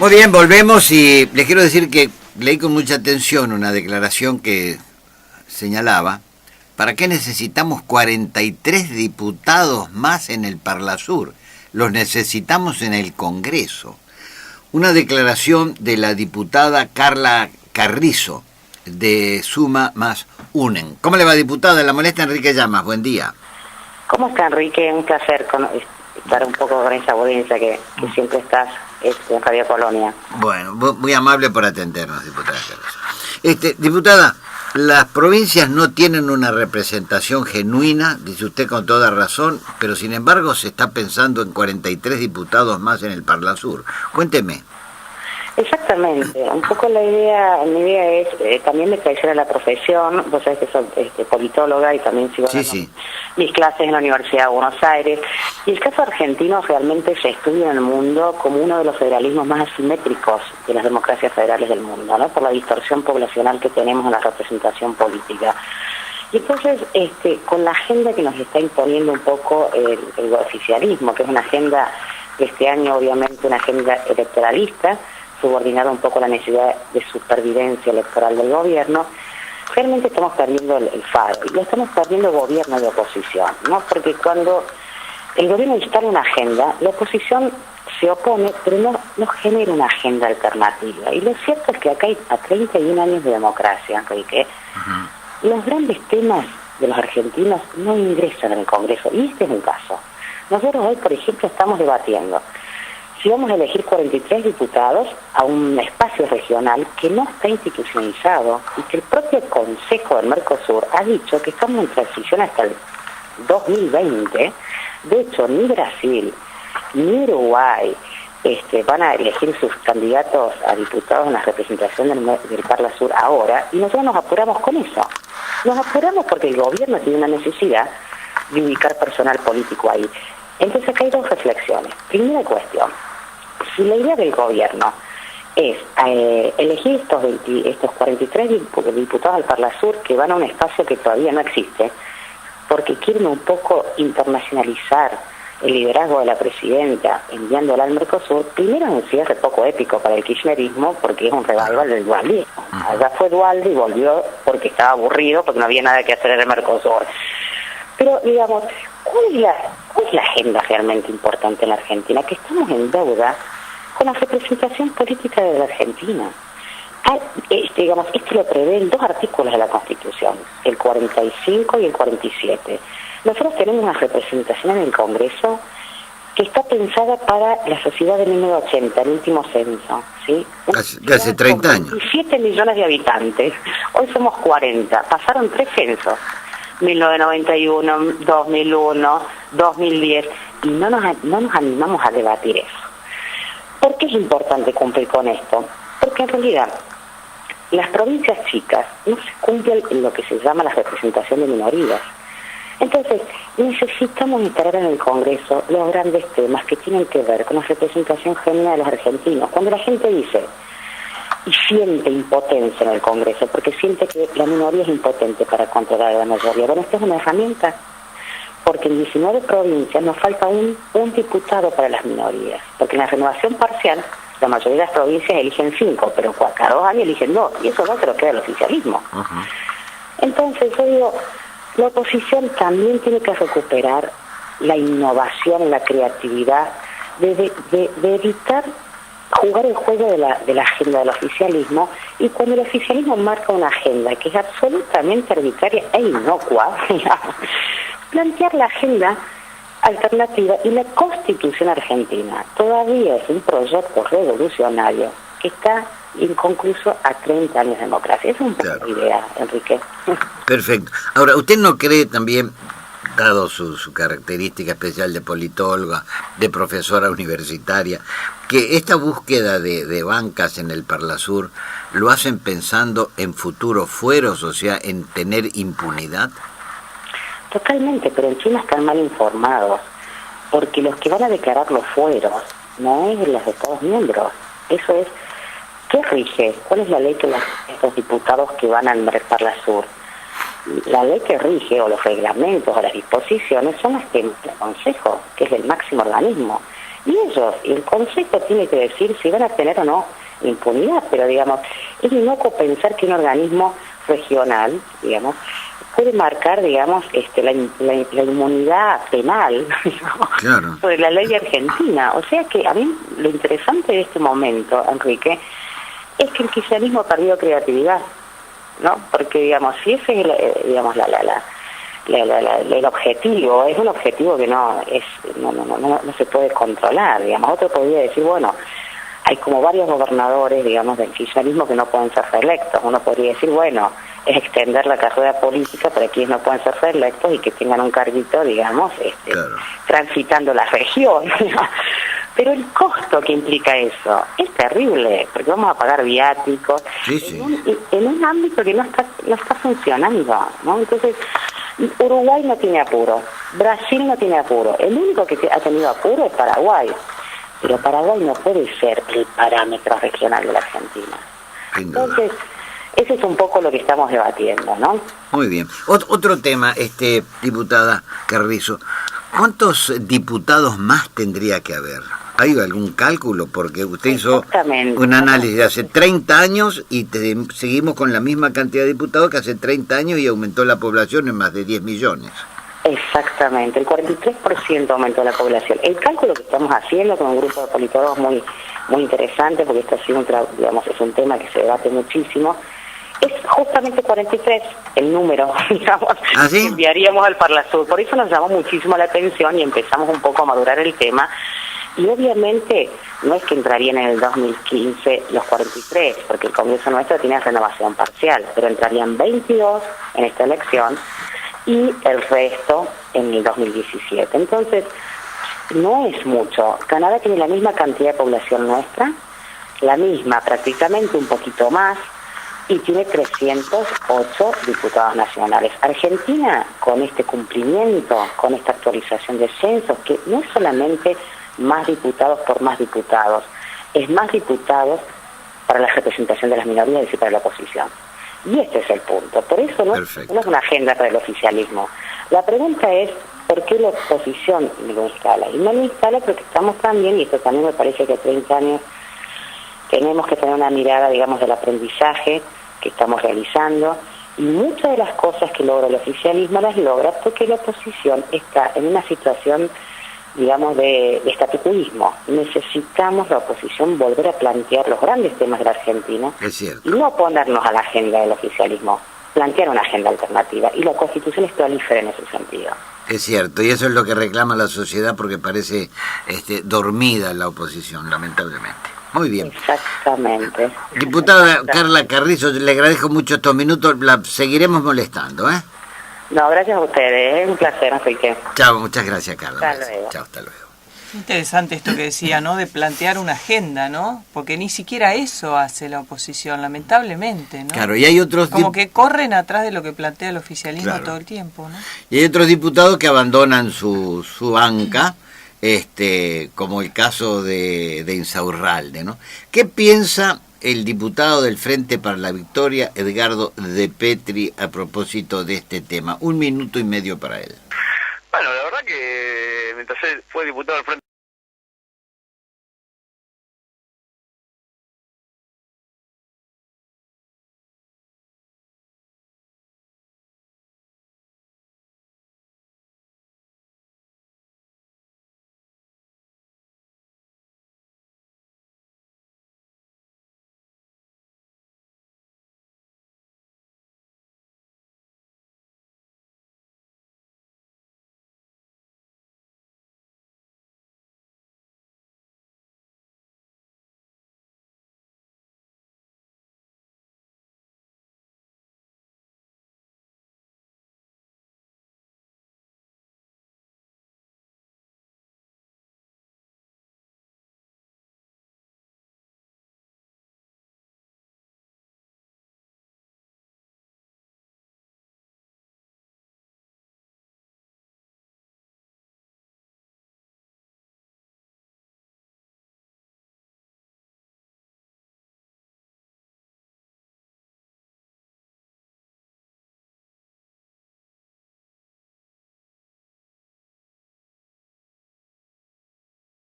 Muy bien, volvemos y les quiero decir que leí con mucha atención una declaración que señalaba: ¿para qué necesitamos 43 diputados más en el Parlasur? Los necesitamos en el Congreso. Una declaración de la diputada Carla Carrizo, de Suma más UNEN. ¿Cómo le va, diputada? La molesta Enrique Llamas. Buen día. ¿Cómo está, Enrique? Un placer estar un poco con esa audiencia que siempre estás en Radio Colonia. Bueno, muy amable por atendernos, diputada Carrizo. Diputada, las provincias no tienen una representación genuina, dice usted con toda razón, pero sin embargo se está pensando en 43 diputados más en el Parlasur. Cuénteme. Exactamente, un poco mi idea es también de crecer a la profesión. Vos sabés que soy politóloga y también sigo dando mis clases en la Universidad de Buenos Aires, y el caso argentino realmente se estudia en el mundo como uno de los federalismos más asimétricos de las democracias federales del mundo, ¿no? Por la distorsión poblacional que tenemos en la representación política. Y entonces, con la agenda que nos está imponiendo un poco el oficialismo, que es una agenda de este año, obviamente una agenda electoralista, subordinada un poco a la necesidad de supervivencia electoral del gobierno, realmente estamos perdiendo el faro, y lo estamos perdiendo gobierno de oposición, ¿no? Porque cuando el gobierno instala una agenda, la oposición se opone, pero no genera una agenda alternativa. Y lo cierto es que acá a 31 años de democracia, Enrique, los grandes temas de los argentinos no ingresan en el Congreso, y este es un caso. Nosotros hoy, por ejemplo, estamos debatiendo si vamos a elegir 43 diputados a un espacio regional que no está institucionalizado, y que el propio Consejo del Mercosur ha dicho que estamos en transición hasta el 2020. De hecho, ni Brasil ni Uruguay van a elegir sus candidatos a diputados en la representación del Parlasur ahora, y nosotros nos apuramos con eso. Nos apuramos porque el gobierno tiene una necesidad de ubicar personal político ahí. Entonces acá hay dos reflexiones. Primera cuestión: si la idea del gobierno es elegir estos 43 diputados al Parlasur, que van a un espacio que todavía no existe, porque quieren un poco internacionalizar el liderazgo de la presidenta enviándola al Mercosur, primero es un cierre poco épico para el kirchnerismo, porque es un revival del dualismo. Allá fue Dualde y volvió porque estaba aburrido, porque no había nada que hacer en el Mercosur. Pero, digamos, ¿cuál es la agenda realmente importante en la Argentina? Que estamos en deuda con la representación política de la Argentina. Esto lo prevén dos artículos de la Constitución, el 45 y el 47. Nosotros tenemos una representación en el Congreso que está pensada para la sociedad de 1980, el último censo, ¿sí? Hace 30 años. 17 millones de habitantes, hoy somos 40, pasaron 3 censos, 1991, 2001, 2010, y no nos animamos a debatir eso. ¿Por qué es importante cumplir con esto? Porque en realidad las provincias chicas no se cumplen en lo que se llama la representación de minorías. Entonces, necesitamos instalar en el Congreso los grandes temas que tienen que ver con la representación genuina de los argentinos. Cuando la gente dice y siente impotencia en el Congreso, porque siente que la minoría es impotente para controlar a la mayoría, bueno, esta es una herramienta, porque en 19 provincias nos falta un diputado para las minorías, porque en la renovación parcial la mayoría de las provincias eligen 5, pero cada 2 años eligen 2, y eso no se lo queda el oficialismo. Entonces yo digo, la oposición también tiene que recuperar la innovación, la creatividad, de evitar jugar el juego de la agenda del oficialismo, y cuando el oficialismo marca una agenda que es absolutamente arbitraria e inocua, plantear la agenda alternativa. Y la Constitución argentina todavía es un proyecto revolucionario que está inconcluso a 30 años de democracia. Esa es un poco la idea, Enrique. Perfecto. Ahora, ¿usted no cree también, dado su característica especial de politóloga, de profesora universitaria, que esta búsqueda de bancas en el Parlasur lo hacen pensando en futuros fueros, o sea, en tener impunidad? Totalmente, pero en China están mal informados, porque los que van a declarar los fueros no es los Estados miembros. Eso es, ¿qué rige? ¿Cuál es la ley que estos diputados que van al Parlasur? La ley que rige, o los reglamentos o las disposiciones, son las que emite el Consejo, que es el máximo organismo. Y ellos, y el Consejo tiene que decir si van a tener o no impunidad, pero digamos, es inocuo pensar que un organismo regional, digamos, puede marcar, digamos, la inmunidad penal, digamos, claro, sobre la ley argentina. O sea que a mí lo interesante de este momento, Enrique, es que el kirchnerismo ha perdido creatividad, ¿no? Porque, digamos, si ese es, digamos, el objetivo, es un objetivo que no se puede controlar, digamos. Otro podría decir, bueno, hay como varios gobernadores, digamos, del kirchnerismo que no pueden ser reelectos. Uno podría decir, bueno, es extender la carrera política para quienes no pueden ser reelectos y que tengan un carguito, digamos, claro, transitando la región. Pero el costo que implica eso es terrible, porque vamos a pagar viáticos sí. en un ámbito que no está funcionando, ¿no? Entonces, Uruguay no tiene apuro, Brasil no tiene apuro, el único que ha tenido apuro es Paraguay, pero Paraguay no puede ser el parámetro regional de la Argentina. Entonces, ese es un poco lo que estamos debatiendo, ¿no? Muy bien. Otro tema, diputada Carrizo, ¿cuántos diputados más tendría que haber? ¿Hay algún cálculo? Porque usted hizo un análisis de hace 30 años y seguimos con la misma cantidad de diputados que hace 30 años y aumentó la población en más de 10 millones. Exactamente, el 43% aumentó la población. El cálculo que estamos haciendo con un grupo de politólogos muy interesante, porque esto ha sido digamos, es un tema que se debate muchísimo, es justamente 43 el número, digamos, ¿Ah, sí? que enviaríamos al Parlasur. Por eso nos llamó muchísimo la atención y empezamos un poco a madurar el tema. Y obviamente no es que entrarían en el 2015 los 43, porque el Congreso nuestro tiene renovación parcial, pero entrarían 22 en esta elección y el resto en el 2017. Entonces, no es mucho. Canadá tiene la misma cantidad de población nuestra, la misma, prácticamente un poquito más, y tiene 308 diputados nacionales. Argentina, con este cumplimiento, con esta actualización de censos, que no es solamente más diputados por más diputados, es más diputados para la representación de las minorías, es decir, para la oposición. Y este es el punto. Por eso no es una agenda para el oficialismo. La pregunta es, ¿por qué la oposición lo instala? Y no lo instala porque estamos también, y esto también me parece que a 30 años tenemos que tener una mirada, digamos, del aprendizaje que estamos realizando, y muchas de las cosas que logra el oficialismo las logra porque la oposición está en una situación, digamos, de estatuquismo. Necesitamos la oposición volver a plantear los grandes temas de la Argentina y no ponernos a la agenda del oficialismo, plantear una agenda alternativa, y la Constitución es prolífera en ese sentido. Es cierto, y eso es lo que reclama la sociedad porque parece dormida la oposición, lamentablemente. Muy bien. Exactamente. Diputada Carla Carrizo, le agradezco mucho estos minutos, la seguiremos molestando, ¿eh? No, gracias a ustedes, es un placer, Enrique. Chao, muchas gracias, Carla. Hasta luego. Chao, hasta luego. Interesante esto que decía, ¿no? De plantear una agenda, ¿no? Porque ni siquiera eso hace la oposición, lamentablemente, ¿no? Claro, y hay otros... Como que corren atrás de lo que plantea el oficialismo, claro, todo el tiempo, ¿no? Y hay otros diputados que abandonan su banca, como el caso de Insaurralde, ¿no? ¿Qué piensa el diputado del Frente para la Victoria, Edgardo De Petri, a propósito de este tema? 1 minuto y medio para él. Bueno, la verdad que mientras él fue diputado del Frente